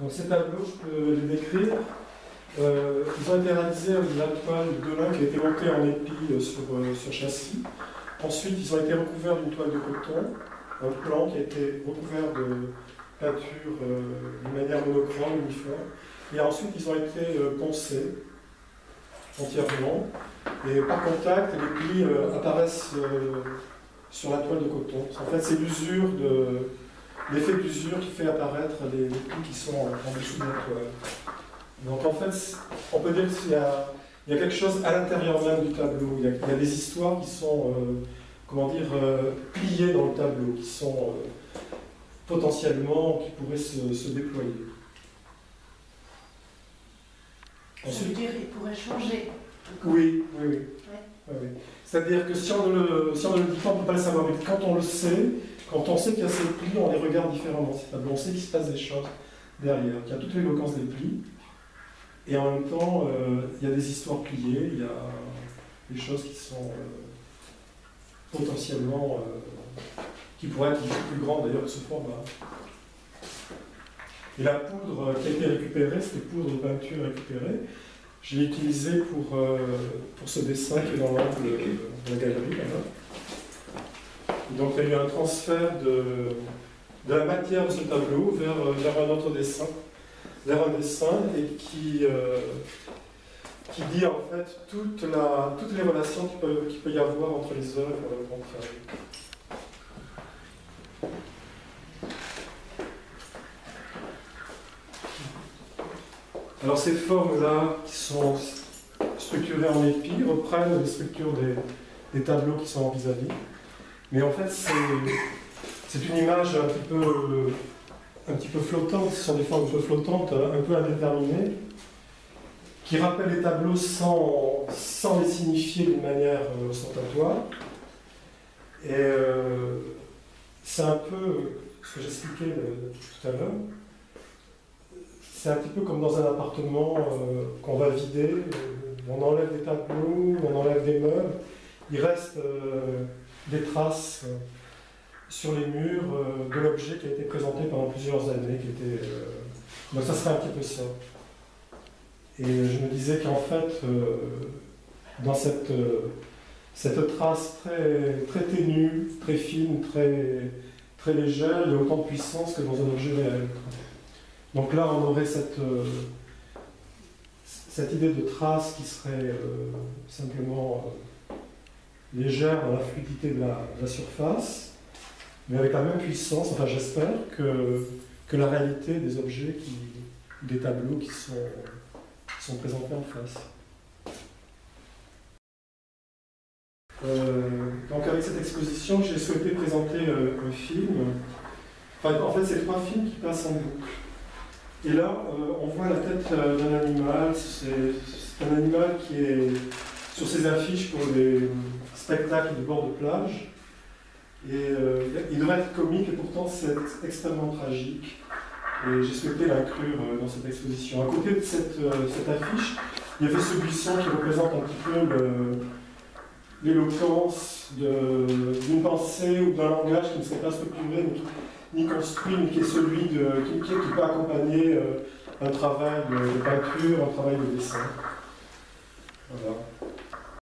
Donc ces tableaux, je peux les décrire. Ils ont été réalisés avec de la toile de lin qui a été montée en épi sur châssis. Ensuite, ils ont été recouverts d'une toile de coton, un plan qui a été recouvert de peinture d'une manière monochrome, uniforme. Et ensuite, ils ont été poncés entièrement. Et par contact, les plis apparaissent sur la toile de coton. En fait, c'est l'effet d'usure qui fait apparaître les plis qui sont en dessous de la toile. Donc en fait, on peut dire qu'il y a quelque chose à l'intérieur même du tableau. Il y a des histoires qui sont, pliées dans le tableau, qui sont potentiellement, qui pourraient se déployer. Ça veut dire qu'il pourrait changer. Oui. Ouais. Oui. C'est-à-dire que si on ne le dit pas, on ne peut pas le savoir. Mais quand on le sait, quand on sait qu'il y a ces plis, on les regarde différemment. C'est-à-dire on sait qu'il se passe des choses derrière, qu'il y a toute l'éloquence des plis. Et en même temps, il y a des histoires pliées, il y a des choses qui sont potentiellement, qui pourraient être beaucoup plus grandes d'ailleurs que ce format. Et la poudre qui a été récupérée, cette poudre de peinture récupérée, je l'ai utilisée pour ce dessin qui est dans l'angle de la galerie. Donc il y a eu un transfert de la matière de ce tableau vers un autre dessin. Vers un dessin et qui dit en fait toutes les relations qu'il peut y avoir entre les œuvres entre elles. Alors ces formes-là, qui sont structurées en épi, reprennent les structures des tableaux qui sont en vis-à-vis. Mais en fait, c'est une image un petit peu flottante, ce sont des formes un peu flottantes, un peu indéterminées, qui rappellent les tableaux sans les signifier d'une manière ostentatoire. Et c'est un peu ce que j'expliquais tout à l'heure. C'est un petit peu comme dans un appartement qu'on va vider, on enlève des tableaux, on enlève des meubles, il reste des traces sur les murs de l'objet qui a été présenté pendant plusieurs années. Donc ça serait un petit peu ça. Et je me disais qu'en fait, dans cette trace très ténue, très fine, très légère, il y a autant de puissance que dans un objet réel. Donc là, on aurait cette idée de trace qui serait simplement légère dans la fluidité de la surface, mais avec la même puissance, enfin j'espère, que la réalité des objets, des tableaux qui sont présentés en face. Donc avec cette exposition, j'ai souhaité présenter un film. Enfin, en fait, c'est 3 films qui passent en boucle. Et là, on voit la tête d'un animal. C'est un animal qui est sur ses affiches pour des spectacles de bord de plage. Et il devrait être comique et pourtant c'est extrêmement tragique. Et j'ai souhaité l'inclure dans cette exposition. À côté de cette affiche, il y avait ce buisson qui représente un petit peu l'éloquence d'une pensée ou d'un langage qui ne serait pas structuré ni construit, mais qui est celui qui peut accompagner un travail de peinture, un travail de dessin. Voilà.